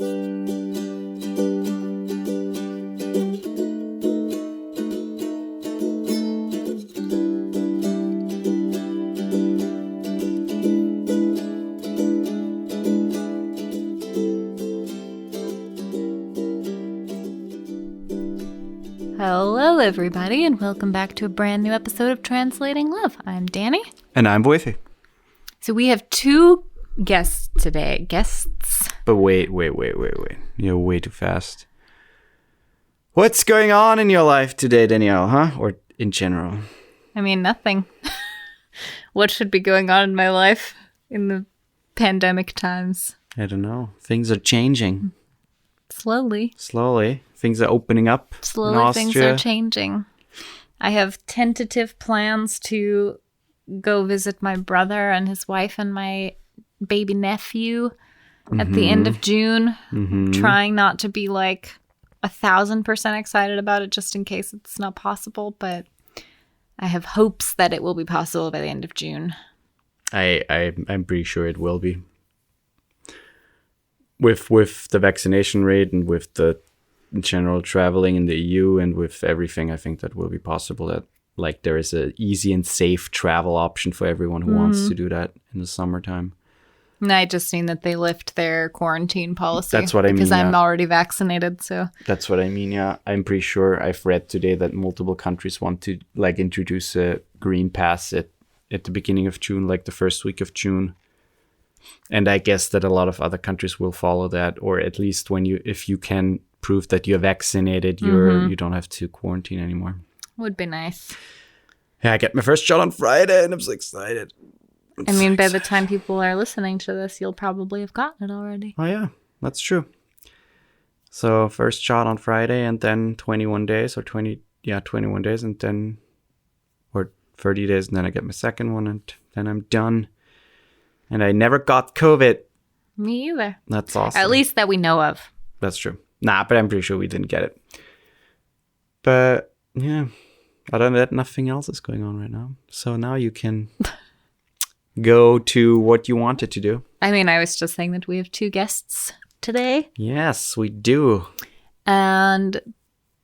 Hello, everybody, and welcome back to a brand new episode of Translating Love. I'm Dani. And I'm Woifi. So we have two guests today. Guests. But wait. You're way too fast. What's going on in your life today, Danielle, huh? Or in general? I mean, nothing. What should be going on in my life in the pandemic times? I don't know. Things are changing. Slowly. Things are opening up. Slowly things are changing. I have tentative plans to go visit my brother and his wife and my baby nephew at the end of June. Trying not to be like 1,000% excited about it just in case it's not possible, but I have hopes that it will be possible by the end of June. I'm pretty sure it will be. With the vaccination rate and with the general traveling in the EU and with everything, I think that will be possible. That like there is a easy and safe travel option for everyone who wants to do that in the summertime. And I just seen that they lift their quarantine policy. That's what I mean. Because I'm already vaccinated, so. That's what I mean, yeah. I'm pretty sure I've read today that multiple countries want to like introduce a green pass at the beginning of June, like the first week of June. And I guess that a lot of other countries will follow that, or at least if you can prove that you're vaccinated, you don't have to quarantine anymore. Would be nice. Yeah, I get my first shot on Friday, and I'm so excited. I mean, by the time people are listening to this, you'll probably have gotten it already. Oh yeah, that's true. So first shot on Friday, and then 21 days, and then or 30 days, and then I get my second one, and then I'm done. And I never got COVID. Me either. That's awesome. At least that we know of. That's true. Nah, but I'm pretty sure we didn't get it. But yeah, other than that, nothing else is going on right now. So now you can go to what you wanted to do. I mean, I was just saying that we have two guests today. Yes, we do. And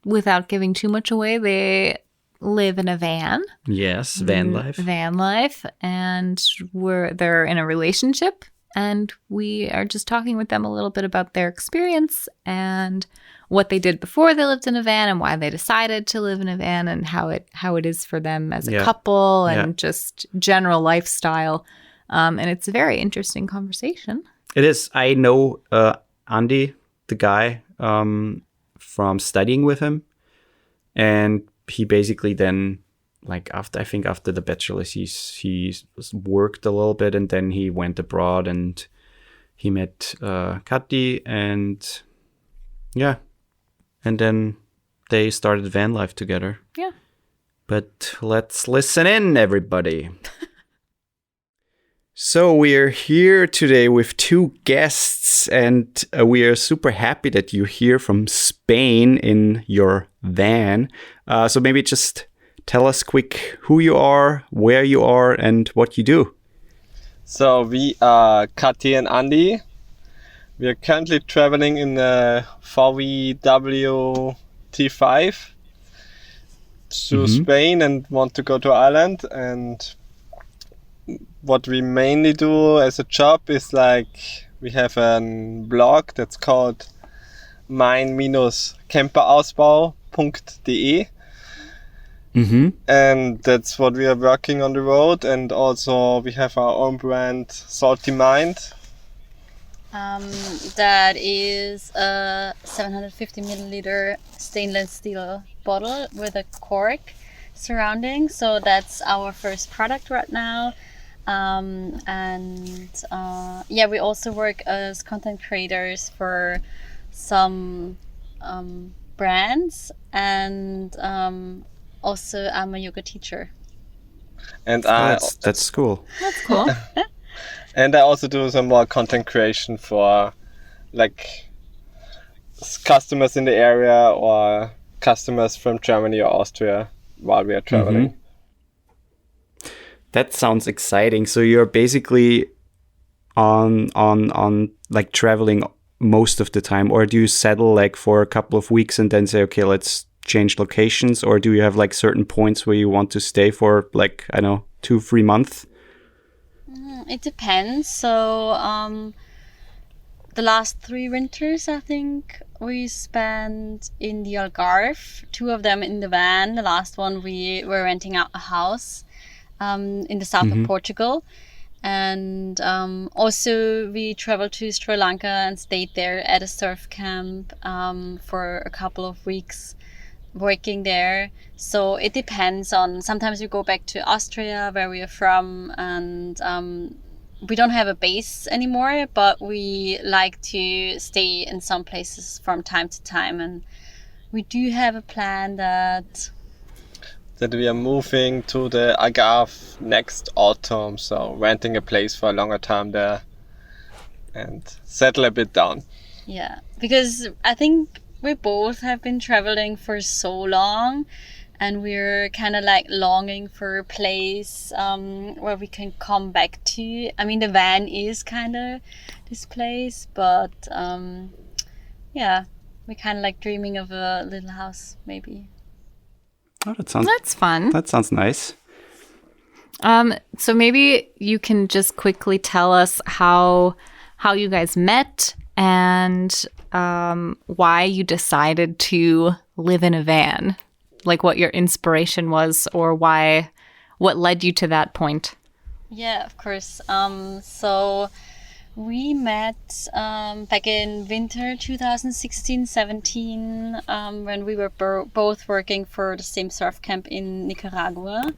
without giving too much away, they live in a van. Yes, van life. Van life. And they're in a relationship. And we are just talking with them a little bit about their experience and what they did before they lived in a van and why they decided to live in a van and how it is for them as a couple and just general lifestyle. And it's a very interesting conversation. It is. I know Andi, the guy, from studying with him. And he basically then, like after the bachelor's, he worked a little bit and then he went abroad and he met Kathi and yeah, and then they started van life together. Yeah. But let's listen in, everybody. So we're here today with two guests and we are super happy that you're here from Spain in your van. So maybe just tell us quick who you are, where you are, and what you do. So we are Kathi and Andi. We are currently traveling in a VW T5 to Spain and want to go to Ireland. And what we mainly do as a job is like we have a blog that's called mein-camperausbau.de. And that's what we are working on the road, and also we have our own brand, Salty Mind. That is a 750 milliliter stainless steel bottle with a cork surrounding. So that's our first product right now. We also work as content creators for some brands, and also I'm a yoga teacher. And that's cool. That's cool. And I also do some more content creation for like customers in the area or customers from Germany or Austria while we are traveling. That sounds exciting. So you're basically on like traveling most of the time, or do you settle like for a couple of weeks and then say, okay, let's change locations, or do you have like certain points where you want to stay for like, I don't know, 2-3 months? It depends. So the last 3 winters, I think we spent in the Algarve, 2 of them in the van. The last one we were renting out a house in the south of Portugal. And also we traveled to Sri Lanka and stayed there at a surf camp for a couple of weeks, working there. So it depends on, sometimes we go back to Austria where we are from, and we don't have a base anymore, but we like to stay in some places from time to time. And we do have a plan that we are moving to the Algarve next autumn, so renting a place for a longer time there and settle a bit down. Yeah, because I think we both have been traveling for so long, and we're kind of like longing for a place where we can come back to. I mean, the van is kind of this place, but yeah, we're kind of like dreaming of a little house, maybe. Oh, That's fun. That sounds nice. So maybe you can just quickly tell us how you guys met and why you decided to live in a van, like what your inspiration was, or what led you to that point. Yeah, of course. So we met back in winter 2016-17 when we were both working for the same surf camp in Nicaragua.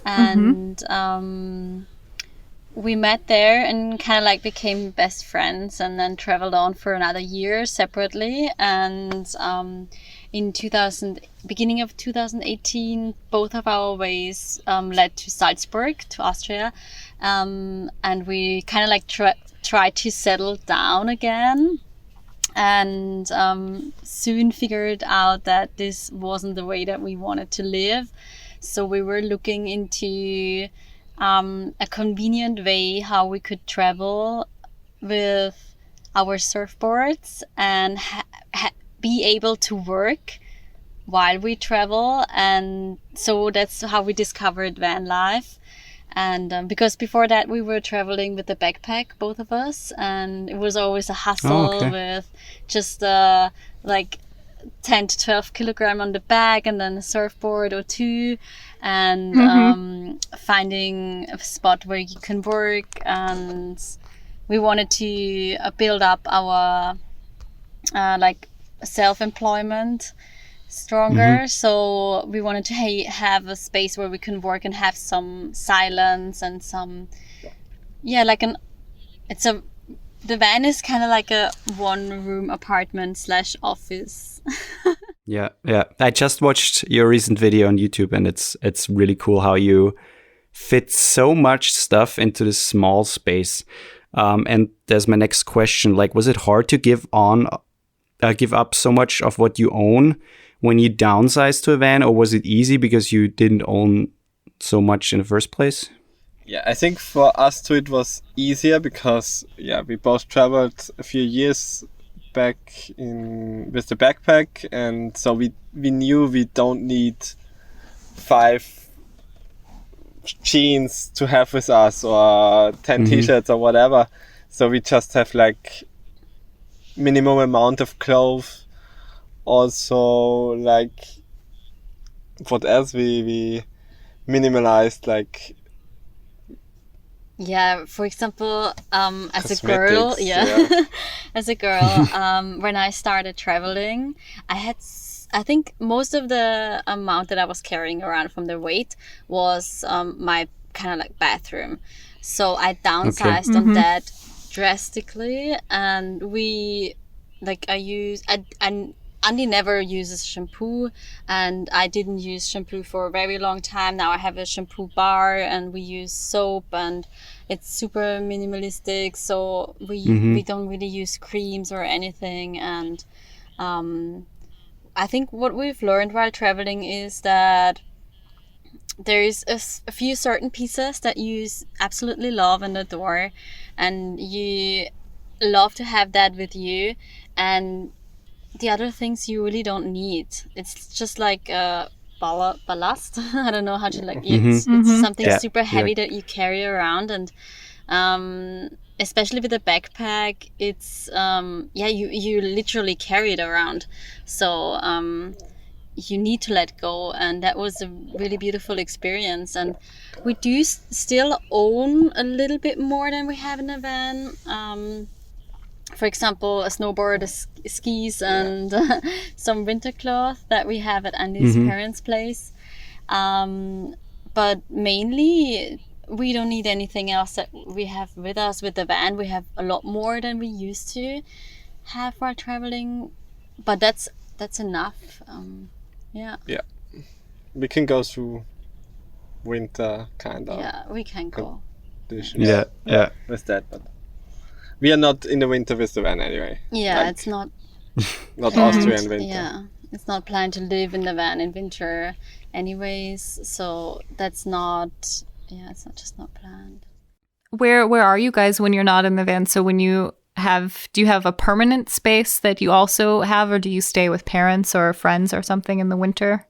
And we met there and kind of like became best friends, and then traveled on for another year separately. And in beginning of 2018, both of our ways led to Salzburg, to Austria. And we kind of like tried to settle down again, and soon figured out that this wasn't the way that we wanted to live. So we were looking into a convenient way how we could travel with our surfboards and be able to work while we travel. And so that's how we discovered van life. And because before that we were traveling with a backpack, both of us, and it was always a hassle with just like 10 to 12 kilogram on the back, and then a surfboard or 2, and finding a spot where you can work. And we wanted to build up our like self-employment stronger. So we wanted to have a space where we can work and have some silence and some, like the van is kind of like a 1-room apartment / office. Yeah. I just watched your recent video on YouTube, and it's really cool how you fit so much stuff into this small space. And there's my next question. Like, was it hard to give up so much of what you own when you downsized to a van, or was it easy because you didn't own so much in the first place? Yeah, I think for us too it was easier because we both traveled a few years back with the backpack, and so we knew we don't need 5 jeans to have with us, or 10 t-shirts or whatever. So we just have like minimum amount of clothes. Also, like, what else we minimalized, like, for example, as a girl, as a girl, when I started traveling, I think most of the amount that I was carrying around from the weight was my kind of like bathroom. So I downsized on that drastically, and Andi never uses shampoo, and I didn't use shampoo for a very long time. Now I have a shampoo bar, and we use soap, and it's super minimalistic. So we don't really use creams or anything. And I think what we've learned while traveling is that there is a few certain pieces that you absolutely love and adore, and you love to have that with you, and the other things you really don't need. It's just like ballast. I don't know how to like. It's something super heavy that you carry around, and especially with a backpack, it's you literally carry it around. So you need to let go, and that was a really beautiful experience. And we do still own a little bit more than we have in a van. For example, a snowboard, skis, and some winter cloth that we have at Andy's parents' place. But mainly, we don't need anything else that we have with us. With the van, we have a lot more than we used to have while traveling. But that's enough. Yeah. We can go through winter kind of. Yeah, we can go. Conditions. Yeah. With that, but we are not in the winter with the van anyway. Yeah, Like, it's not Austrian winter. Yeah, it's not planned to live in the van in winter anyways, so that's not, it's not planned. Where are you guys when you're not in the van? So when do you have a permanent space that you also have, or do you stay with parents or friends or something in the winter?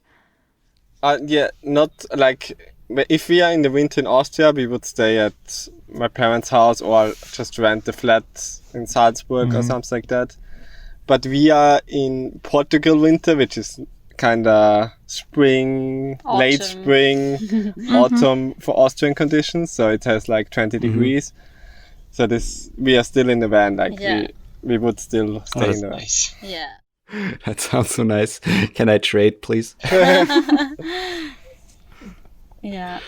Not like, if we are in the winter in Austria, we would stay at my parents' house or just rent a flat in Salzburg or something like that. But we are in Portugal winter, which is kind of spring, Autumn. late spring, autumn for Austrian conditions. So it has like 20 degrees. So we are still in the van. Like we would still stay in the van. Nice. Yeah. That sounds so nice. Can I trade, please? Yeah.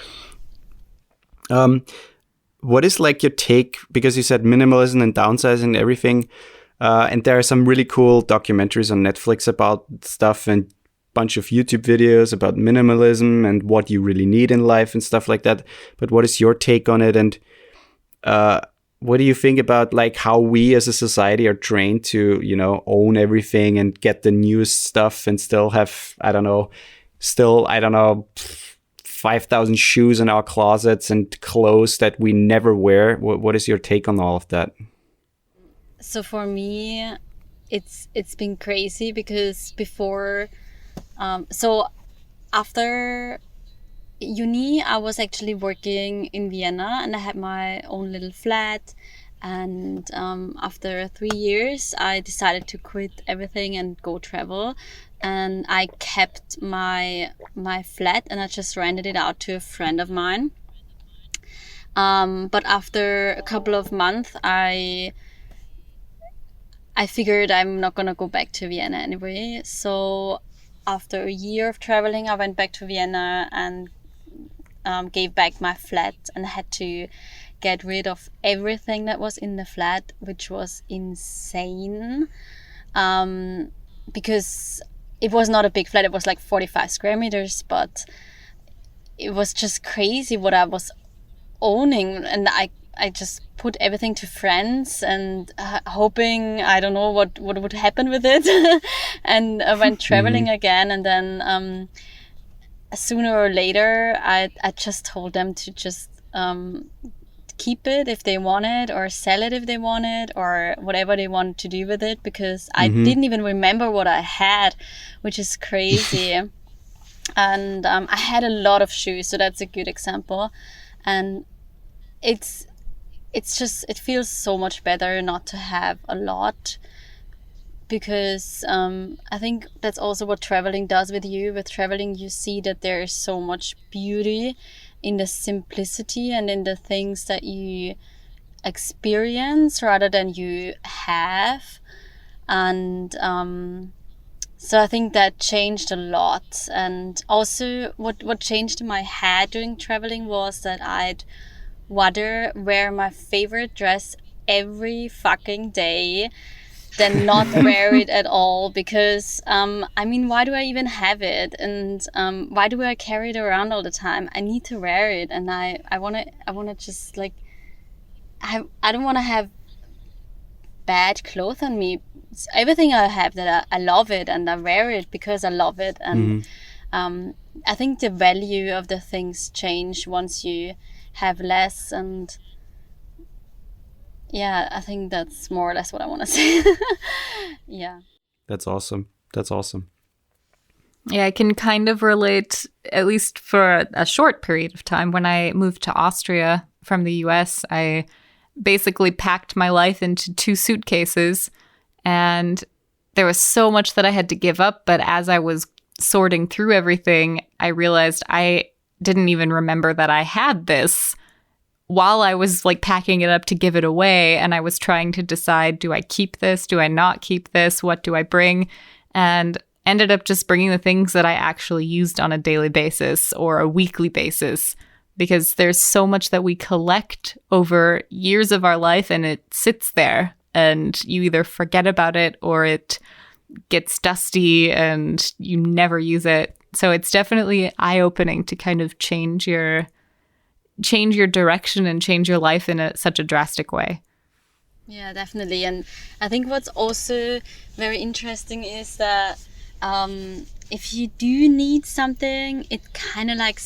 What is like your take, because you said minimalism and downsizing and everything, and there are some really cool documentaries on Netflix about stuff, and bunch of YouTube videos about minimalism and what you really need in life and stuff like that. But what is your take on it, and what do you think about like how we as a society are trained to, own everything and get the newest stuff and still have, 5,000 shoes in our closets and clothes that we never wear? What is your take on all of that? So for me, it's been crazy because before, so after uni, I was actually working in Vienna and I had my own little flat. And after 3 years, I decided to quit everything and go travel. And I kept my flat and I just rented it out to a friend of mine. But after a couple of months, I figured I'm not gonna go back to Vienna anyway. So after a year of traveling, I went back to Vienna and gave back my flat, and had to get rid of everything that was in the flat, which was insane. Because it was not a big flat, it was like 45 square meters, but it was just crazy what I was owning. And I just put everything to friends and hoping, I don't know what would happen with it. And I went traveling again, and then sooner or later I just told them to just keep it if they want it, or sell it if they want it, or whatever they want to do with it, because I didn't even remember what I had, which is crazy. And I had a lot of shoes, so that's a good example. And it's just, it feels so much better not to have a lot, because I think that's also what traveling does with you. With traveling, you see that there is so much beauty in the simplicity and in the things that you experience rather than you have. And so I think that changed a lot. And also what changed in my head during traveling was that I'd rather wear my favorite dress every fucking day than not wear it at all, because why do I even have it, and why do I carry it around all the time? I need to wear it, and I want to just like, I don't want to have bad clothes on me. Everything I have, that I love it and I wear it because I love it. And I think the value of the things change once you have less. And yeah, I think that's more or less what I want to say. Yeah. That's awesome. That's awesome. Yeah, I can kind of relate, at least for a short period of time. When I moved to Austria from the US, I basically packed my life into 2 suitcases, and there was so much that I had to give up. But as I was sorting through everything, I realized I didn't even remember that I had this while I was like packing it up to give it away. And I was trying to decide, do I keep this? Do I not keep this? What do I bring? And ended up just bringing the things that I actually used on a daily basis or a weekly basis, because there's so much that we collect over years of our life and it sits there and you either forget about it or it gets dusty and you never use it. So it's definitely eye-opening to kind of change your direction and change your life in such a drastic way. Yeah, definitely. And I think what's also very interesting is that if you do need something, it kind of like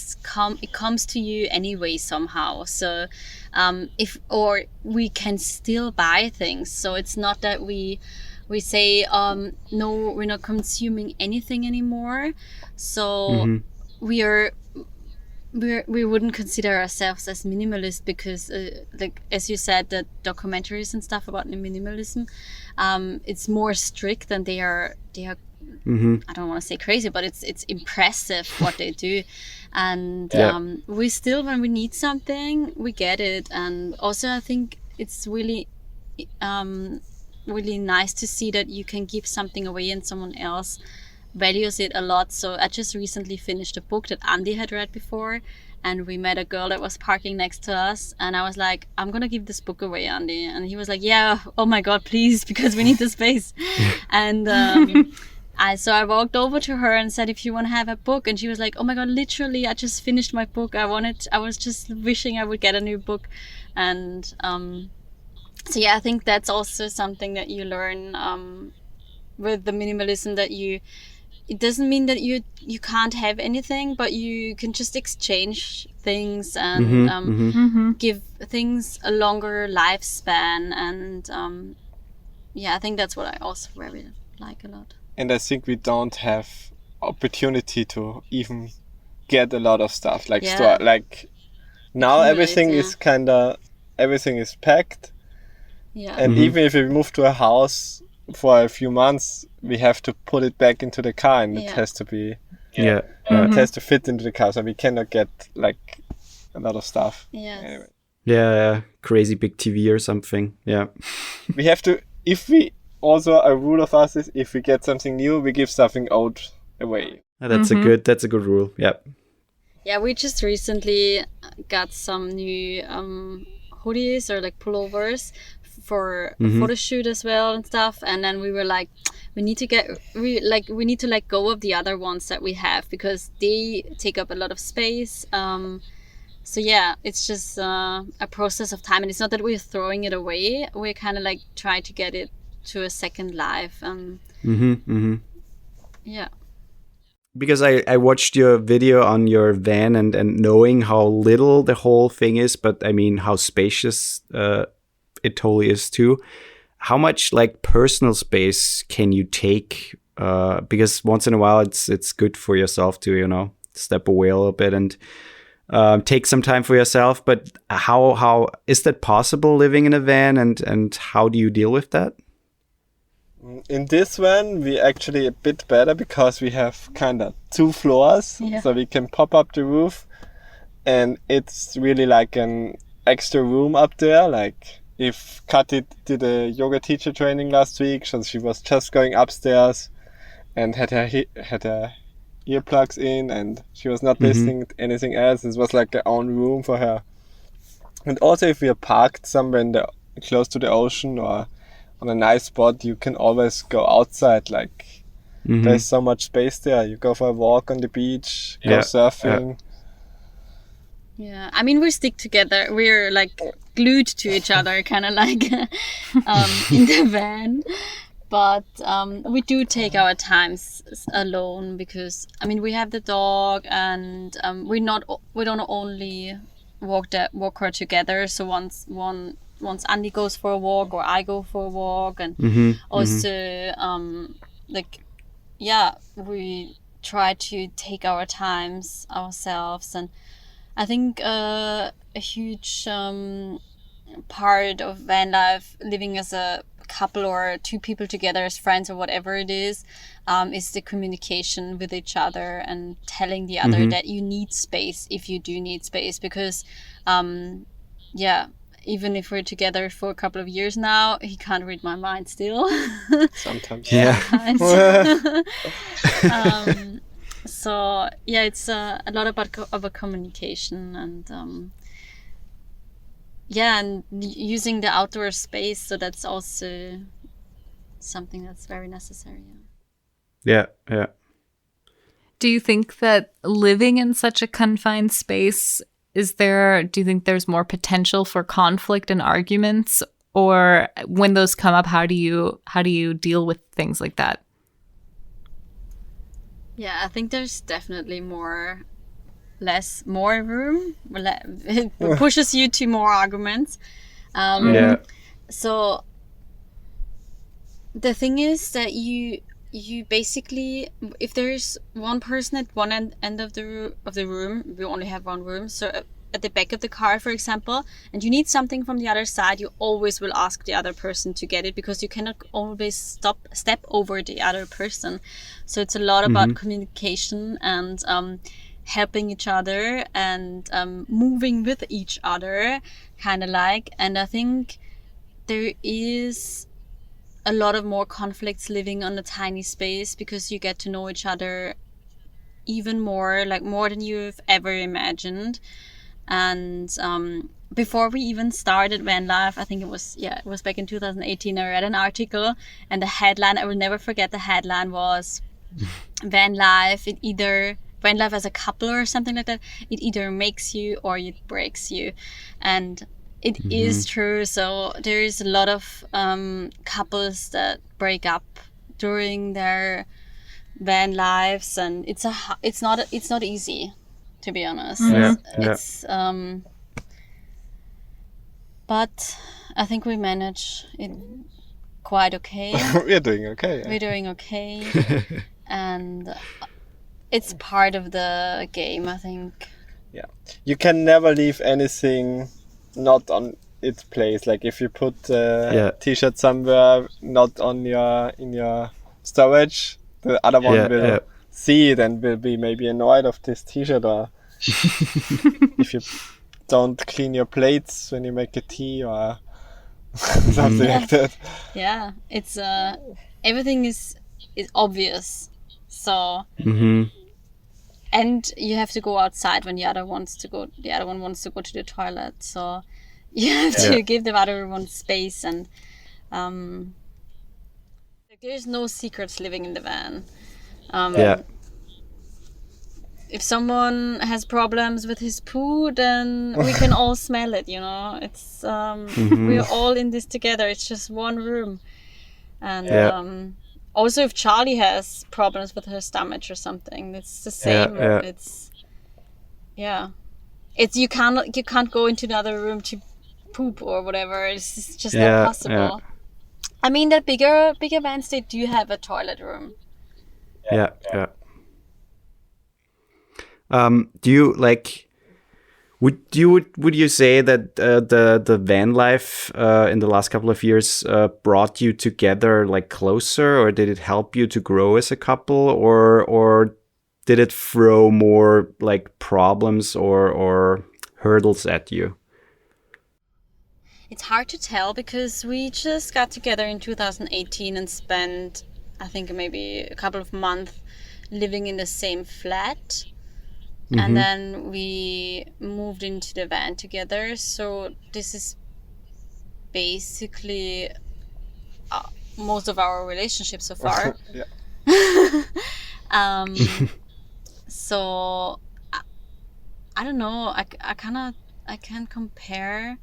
it comes to you anyway somehow. So or we can still buy things. So it's not that we say no, we're not consuming anything anymore. So we wouldn't consider ourselves as minimalist because like as you said, the documentaries and stuff about minimalism, it's more strict and they are I don't want to say crazy, but it's impressive what they do. And we still, when we need something, we get it. And also I think it's really really nice to see that you can give something away and someone else values it a lot. So I just recently finished a book that Andi had read before, and we met a girl that was parking next to us, and I was like, I'm gonna give this book away, Andi. And he was like, yeah, oh my god, please, because we need the space. And so I walked over to her and said, if you want to have a book. And she was like, oh my god, literally, I just finished my book. I was just wishing I would get a new book. And so yeah, I think that's also something that you learn with the minimalism, that it doesn't mean that you can't have anything, but you can just exchange things and give things a longer lifespan. And yeah, I think that's what I also very like a lot. And I think we don't have opportunity to even get a lot of stuff like store. Like now everything is everything is packed. Yeah. And even if we move to a house for a few months, we have to put it back into the car, and it has to be it has to fit into the car, so we cannot get like a lot of stuff. Yes. Anyway. Yeah, crazy big TV or something. Yeah. We have to, if we also, a rule of us is if we get something new, we give something old away. That's a good rule. Yep. Yeah, we just recently got some new hoodies or like pullovers for a photo shoot as well and stuff. And then we were like, we need to let go of the other ones that we have because they take up a lot of space. So yeah, it's just a process of time, and it's not that we're throwing it away. We're kind of like trying to get it to a second life. Yeah. Because I watched your video on your van and knowing how little the whole thing is, but I mean how spacious it totally is too. How much like personal space can you take? Because once in a while it's good for yourself to, you know, step away a little bit and take some time for yourself. But how is that possible living in a van, and how do you deal with that? In this van, we actually a bit better because we have kind of 2 floors, so we can pop up the roof, and it's really like an extra room up there. Like if Kathi did a yoga teacher training last week, so she was just going upstairs and had her earplugs in, and she was not listening to anything else. It was like her own room for her. And also if we are parked somewhere close to the ocean or on a nice spot, you can always go outside. Like there's so much space there. You go for a walk on the beach, go surfing. Yeah, I mean, we stick together. We're like glued to each other, kind of like in the van. But we do take our times alone because, I mean, we have the dog, and we don't only walk her together. So once one once Andi goes for a walk or I go for a walk, and also we try to take our times ourselves. And I think a huge part of van life, living as a couple or two people together as friends or whatever it is the communication with each other and telling the other that you need space if you do need space, because even if we're together for a couple of years now, he can't read my mind still. Sometimes. So yeah, it's a lot about of a communication, and and using the outdoor space. So that's also something that's very necessary. Yeah. Do you think that living in such a confined space, do you think there's more potential for conflict and arguments? Or when those come up, how do you deal with things like that? Yeah, I think there's definitely more room. It pushes you to more arguments. So the thing is that you basically, if there's one person at one end of the room, we only have one room, so at the back of the car, for example, and you need something from the other side, you always will ask the other person to get it, because you cannot always step over the other person. So it's a lot about communication and helping each other and moving with each other, kind of like. And I think there is a lot of more conflicts living on a tiny space, because you get to know each other even more, like more than you've ever imagined. And before we even started van life, I think it was back in 2018, I read an article, and the headline, I will never forget, the headline was van life as a couple or something like that, it either makes you or it breaks you. And it is true. So there is a lot of couples that break up during their van lives, and it's not easy, to be honest. It's but I think we manage it quite okay. We're doing okay. We're doing okay. And it's part of the game, I think. Yeah, you can never leave anything not on its place. Like if you put a t-shirt somewhere not in your storage, the other one will see it and will be maybe annoyed of this t-shirt. Or if you don't clean your plates when you make a tea or something like that. Yeah, it's everything is obvious. So and you have to go outside when the other one wants to go to the toilet. So you have to give the other one space, and there's no secrets living in the van. If someone has problems with his poo, then we can all smell it, you know. It's we're all in this together. It's just one room. And also if Charlie has problems with her stomach or something, it's the same. It's you can't go into another room to poop or whatever. It's just not possible. I mean, the bigger vans, they do have a toilet room. Do you would you say that the van life in the last couple of years brought you together like closer, or did it help you to grow as a couple, or did it throw more like problems or hurdles at you? It's hard to tell, because we just got together in 2018 and spent, I think, maybe a couple of months living in the same flat. And then we moved into the van together. So this is basically most of our relationship so far. So I don't know. I can't compare.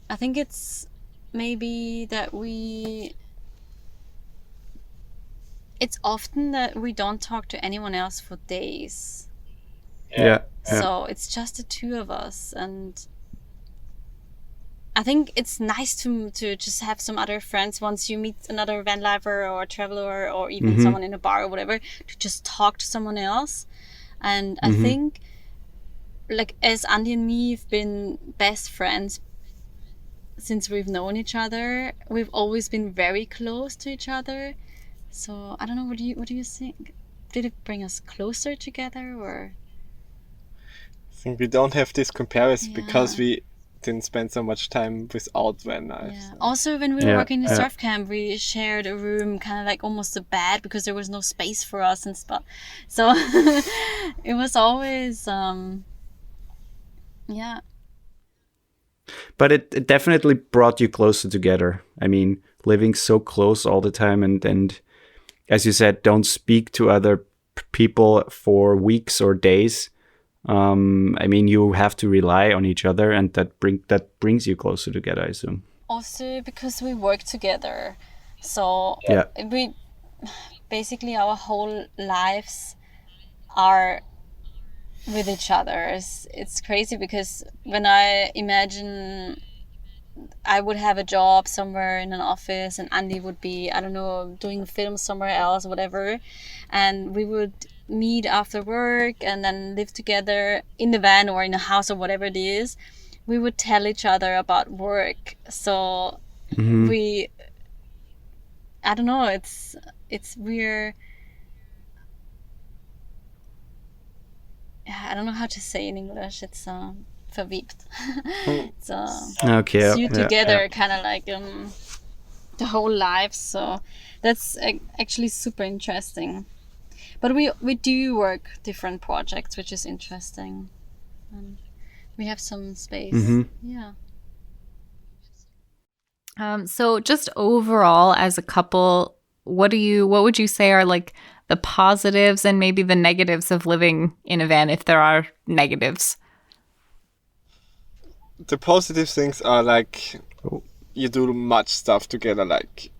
I think it's maybe that it's often that we don't talk to anyone else for days. So it's just the two of us, and I think it's nice to just have some other friends once you meet another van lifer or traveler or even someone in a bar or whatever, to just talk to someone else. And I think, like, as Andi and me have been best friends since we've known each other, we've always been very close to each other. So I don't know, what do you think? Did it bring us closer together, or? I think we don't have this comparison because we didn't spend so much time without van life. Yeah. Also, when we were working in the surf camp, we shared a room, kind of like almost a bed, because there was no space for us and stuff. So it was always, But it definitely brought you closer together. I mean, living so close all the time, and as you said, don't speak to other people for weeks or days. I mean, you have to rely on each other, and that brings you closer together, I assume. Also because we work together, so we basically, our whole lives are with each other. It's crazy, because when I imagine I would have a job somewhere in an office and Andi would be, I don't know, doing film somewhere else, whatever, and we would meet after work and then live together in the van or in a house or whatever it is, we would tell each other about work. So I don't know, it's weird. I don't know how to say in English. It's verwebt. It's you together, kind of like the whole life. So that's actually super interesting. But we do work different projects, which is interesting. We have some space. Yeah. So just overall, as a couple, what would you say are like the positives and maybe the negatives of living in a van, if there are negatives? The positive things are like you do much stuff together. Like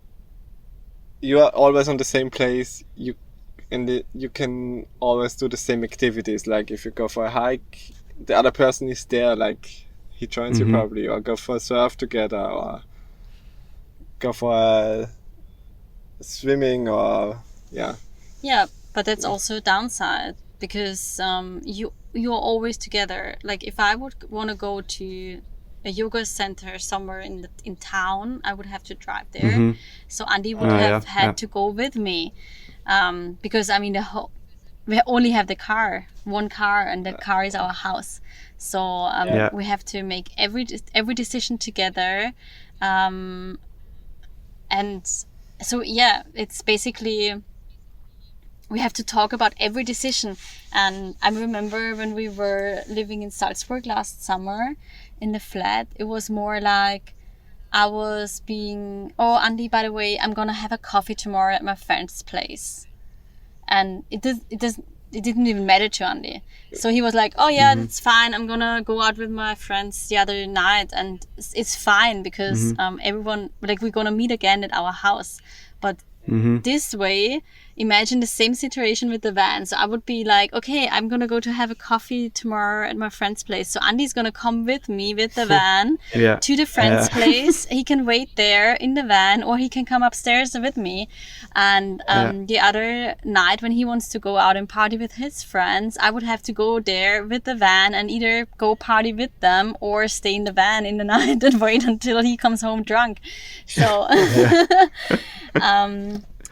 you are always on the same place. You can always do the same activities. Like if you go for a hike, the other person is there. Like he joins you probably, or go for a surf together, or go for a swimming, or Yeah, but that's also a downside, because you're always together. Like if I would want to go to a yoga center somewhere in town, I would have to drive there. So Andi would have had to go with me, because I mean we only have one car, and the car is our house. So we have to make every decision together, and so it's basically, we have to talk about every decision. And I remember when we were living in Salzburg last summer in the flat, it was more like I was being, Andi, by the way, I'm gonna have a coffee tomorrow at my friend's place, and it didn't even matter to Andi. So he was like, that's fine, I'm gonna go out with my friends the other night, and it's fine, because everyone, like, we're gonna meet again at our house. But this way, imagine the same situation with the van. So I would be like, okay, I'm gonna go to have a coffee tomorrow at my friend's place. So Andi's gonna come with me with the van to the friend's place. He can wait there in the van, or he can come upstairs with me. And the other night, when he wants to go out and party with his friends, I would have to go there with the van and either go party with them or stay in the van in the night and wait until he comes home drunk. So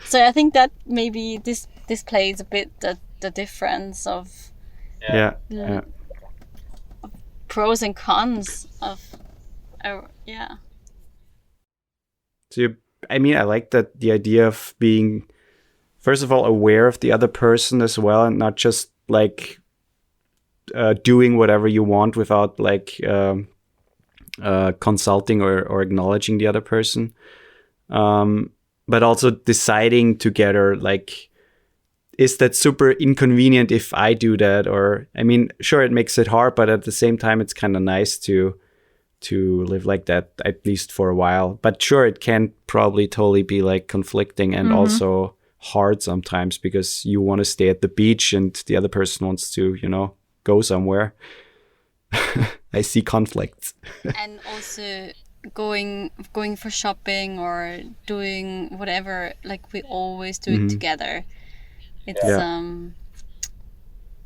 so I think that maybe this plays a bit the difference of pros and cons of So I mean, I like that, the idea of being, first of all, aware of the other person as well, and not just like doing whatever you want without like consulting or acknowledging the other person. But also deciding together, like, is that super inconvenient if I do that? Or, I mean, sure, it makes it hard, but at the same time, it's kind of nice to live like that, at least for a while. But sure, it can probably totally be like conflicting and also hard sometimes, because you want to stay at the beach and the other person wants to, go somewhere. I see conflicts. And also, going for shopping or doing whatever, like we always do it together. It's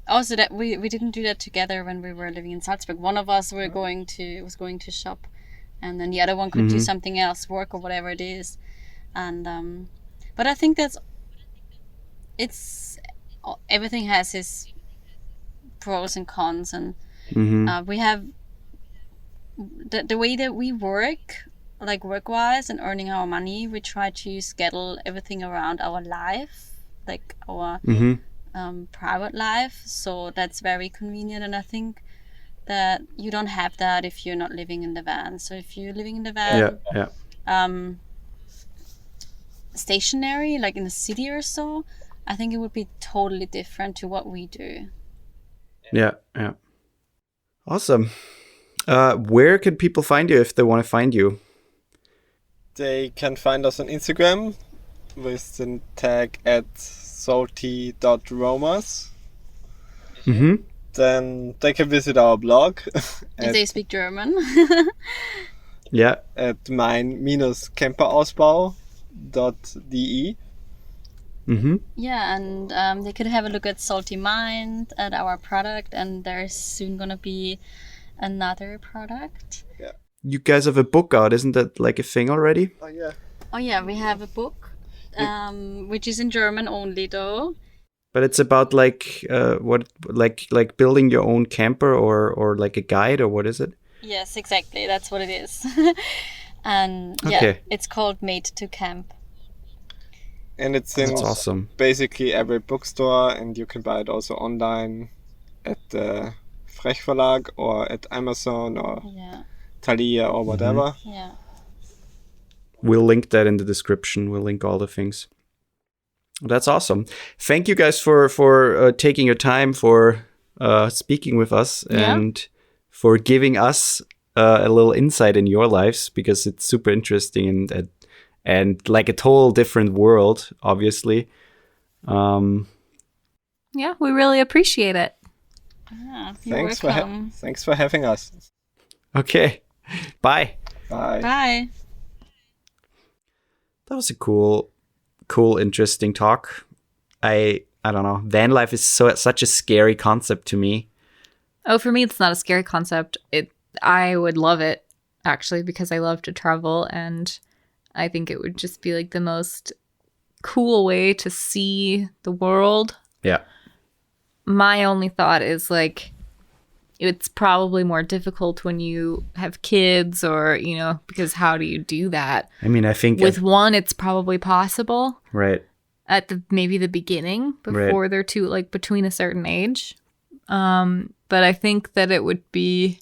also that we didn't do that together when we were living in Salzburg. One of us was going to shop, and then the other one could do something else, work or whatever it is. And but I think it's everything has its pros and cons, and we have the way that we work, like work-wise and earning our money. We try to schedule everything around our life, like our private life, so that's very convenient. And I think that you don't have that if you're not living in the van. So if you're living in the van, stationary, like in the city or so, I think it would be totally different to what we do. Yeah. Awesome. Where can people find you if they want to find you? They can find us on Instagram with the tag at salty.romers. Then they can visit our blog. If they speak German. At mein-camperausbau.de. Yeah, and they could have a look at Salty Mind, at our product, and there's soon gonna be another product. Yeah. You guys have a book out, isn't that like a thing already? Oh yeah, we have a book, which is in German only though. But it's about like like building your own camper or like a guide, or what is it? Yes, exactly. That's what it is. And it's called Made to Camp. And it's in basically every bookstore, and you can buy it also online at the Frech Verlag or at Amazon or Thalia or whatever. Yeah. We'll link that in the description. We'll link all the things. That's awesome. Thank you guys for taking your time for speaking with us and for giving us a little insight in your lives, because it's super interesting and like a total different world, obviously. Yeah, we really appreciate it. Yeah, you're welcome. Thanks for having us. Okay. Bye. Bye. That was a cool, interesting talk. I don't know. Van life is such a scary concept to me. Oh, for me, it's not a scary concept. I would love it, actually, because I love to travel, and I think it would just be like the most cool way to see the world. Yeah. My only thought is like, it's probably more difficult when you have kids, or, because how do you do that? I mean, I think with one, it's probably possible. Right. At maybe the beginning, before they're between a certain age. But I think that it would be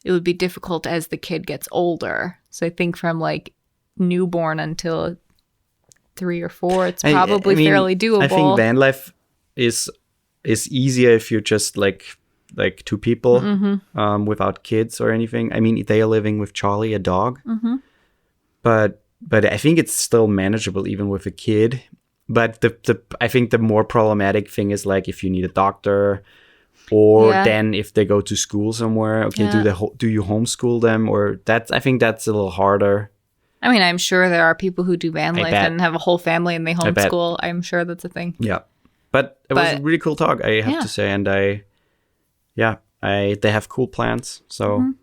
difficult as the kid gets older. So I think from like newborn until 3 or 4, it's probably fairly doable. I think van life is easier if you're just like 2 people without kids or anything. I mean, they are living with Charlie, a dog. But I think it's still manageable even with a kid. But I think the more problematic thing is like if you need a doctor, or then if they go to school somewhere, do you homeschool them? Or I think that's a little harder. I mean, I'm sure there are people who do van life and have a whole family and they homeschool. I'm sure that's a thing. Yeah. But it was a really cool talk, I have to say. And they have cool plans. So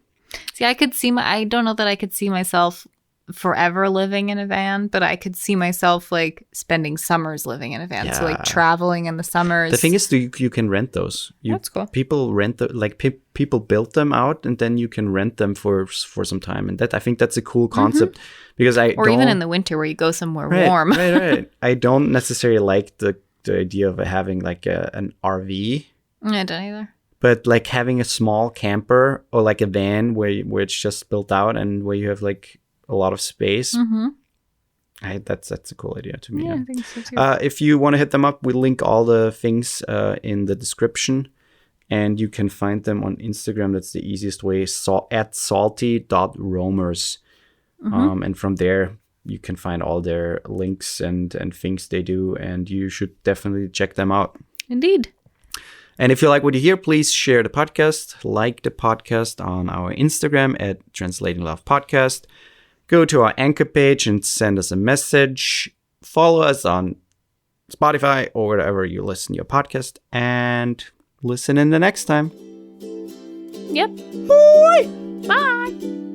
see, I don't know that I could see myself forever living in a van, but I could see myself like spending summers living in a van. So like traveling in the summers. The thing is, you can rent those. That's cool. People rent people build them out, and then you can rent them for some time. And I think that's a cool concept, because even in the winter where you go somewhere warm. Right. I don't necessarily like the idea of having like an RV. I don't either. But like having a small camper or like a van where it's just built out and where you have like a lot of space. That's a cool idea to me. Yeah, I think so too. If you want to hit them up, we'll link all the things in the description, and you can find them on Instagram. That's the easiest way, at salty.romers. And from there, you can find all their links and things they do, and you should definitely check them out. Indeed. And if you like what you hear, please share the podcast, like the podcast on our Instagram at Translating Love Podcast. Go to our Anchor page and send us a message. Follow us on Spotify or wherever you listen to your podcast. And listen in the next time. Yep. Bye. Bye.